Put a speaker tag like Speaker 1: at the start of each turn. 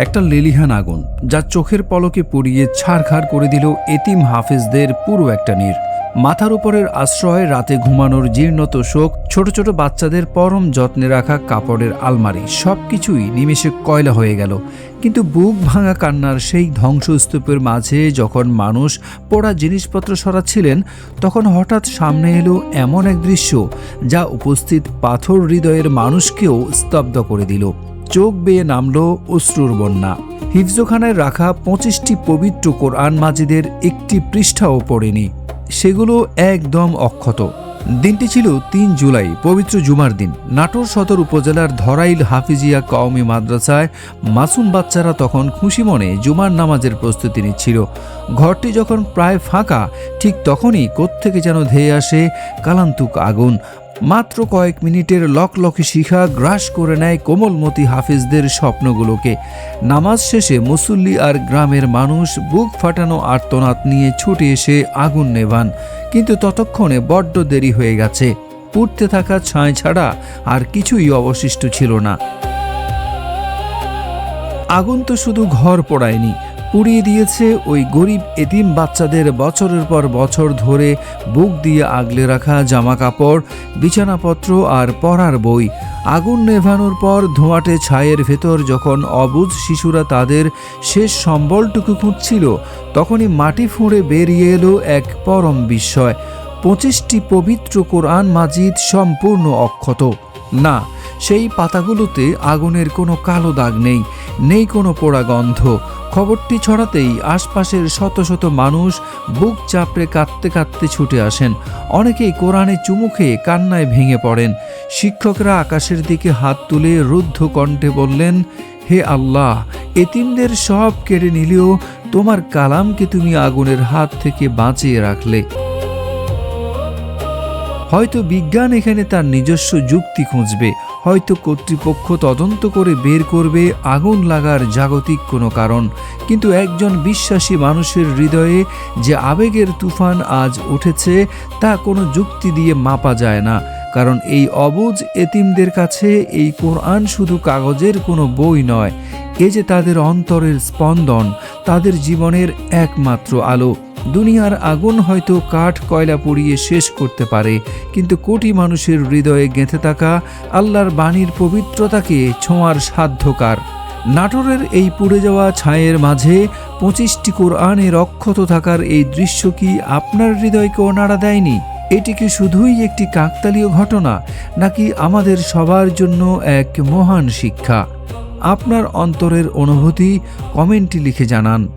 Speaker 1: একটা লেলিহান আগুন যা চোখের পলকে পুড়িয়ে ছারখার করে দিল এতিম হাফেজদের পুরো একটা নীড়। মাথার উপরের আশ্রয়, রাতে ঘুমানোর জীর্ণ তোশক, ছোট ছোট বাচ্চাদের পরম যত্নে রাখা কাপড়ের আলমারি, সবকিছুই নিমেষে কয়লা হয়ে গেল। কিন্তু বুক ভাঙা কান্নার সেই ধ্বংসস্তূপের মাঝে যখন মানুষ পোড়া জিনিসপত্র সরাচ্ছিলেন, তখন হঠাৎ সামনে এলো এমন এক দৃশ্য যা উপস্থিত পাথর হৃদয়ের মানুষকেও স্তব্ধ করে দিল। চোখ বেয়ে নামল অশ্রুর বন্যা। হিফজখানায় রাখা 25টি পবিত্র কোরআন মাজিদের একটি পৃষ্ঠাও পড়েনি, সেগুলো একদম অক্ষত। দিনটি ছিল 3 জুলাই, পবিত্র জুমার দিন। নাটোর সদর উপজেলার ধরাইল হাফিজিয়া কওমি মাদ্রাসায় মাসুম বাচ্চারা তখন খুশি মনে জুমার নামাজের প্রস্তুতি নিচ্ছিল। ঘরটি যখন প্রায় ফাঁকা, ঠিক তখনই কোত্থেকে যেন ধেয়ে আসে কালান্তুক আগুন। মাত্র কয়েক মিনিটের লকলকে শিখা গ্রাস করে নেয় কোমলমতি হাফিজদের স্বপ্নগুলোকে। নামাজ শেষে মুসল্লি আর গ্রামের মানুষ বুক ফাটানো আর্তনাদ নিয়ে ছুটে এসে আগুন নেভান, কিন্তু ততক্ষণে বড্ড দেরি হয়ে গেছে। পুড়তে থাকা ছাই ছাড়া আর কিছুই অবশিষ্ট ছিল না। আগুন তো শুধু ঘর পোড়ায়নি, পুড়িয়ে দিয়েছে ওই গরিব এতিম বাচ্চাদের বছরের পর বছর ধরে বুক দিয়ে আগলে রাখা জামা কাপড়, বিছানাপত্র আর পড়ার বই। আগুন নেভানোর পর ধোঁয়াটে ছায়ের ভেতর যখন অবুঝ শিশুরা তাদের শেষ সম্বলটুকু খুঁজছিল, তখনই মাটি ফুঁড়ে বেরিয়ে এলো এক পরম বিস্ময়। 25টি পবিত্র কোরআন মাজিদ সম্পূর্ণ অক্ষত। না, সেই পাতাগুলোতে আগুনের কোনো কালো দাগ নেই, নেই কোনো পোড়া গন্ধ। খবরটি ছড়াতেই আশপাশের শত শত মানুষ বুক চাপড়ে কাঁদতে কাঁদতে ছুটে আসেন। অনেকেই কোরআনে চুমু খেয়ে কান্নায় ভেঙে পড়েন। শিক্ষকরা আকাশের দিকে হাত তুলে রুদ্ধ কণ্ঠে বললেন, হে আল্লাহ, এতিমদের সব কেড়ে নিলেও তোমার কালামকে তুমি আগুনের হাত থেকে বাঁচিয়ে রাখলে। হয়তো বিজ্ঞান এখানে তার নিজস্ব যুক্তি খুঁজবে, হয়তো কর্তৃপক্ষ তদন্ত করে বের করবে আগুন লাগার জাগতিক কোনো কারণ। কিন্তু একজন বিশ্বাসী মানুষের হৃদয়ে যে আবেগের তুফান আজ উঠেছে, তা কোনো যুক্তি দিয়ে মাপা যায় না। কারণ এই অবুঝ এতিমদের কাছে এই কোরআন শুধু কাগজের কোনো বই নয়, এ যে তাদের অন্তরের স্পন্দন, তাদের জীবনের একমাত্র আলো। দুনিয়ার আগুন হয়তো কাঠ কয়লা পুড়িয়ে শেষ করতে পারে, কিন্তু কোটি মানুষের হৃদয়ে গেঁথে থাকা আল্লাহর বাণীর পবিত্রতাকে ছোঁয়ার সাধ্যকার। নাটোরের এই পুড়ে যাওয়া ছায়ের মাঝে 25টি কোরআনের অক্ষত থাকার এই দৃশ্য কি আপনার হৃদয়কেও নাড়া দেয়নি? এটি কি শুধুই একটি কাকতালীয় ঘটনা, নাকি আমাদের সবার জন্য এক মহান শিক্ষা? আপনার অন্তরের অনুভূতি কমেন্টে লিখে জানান।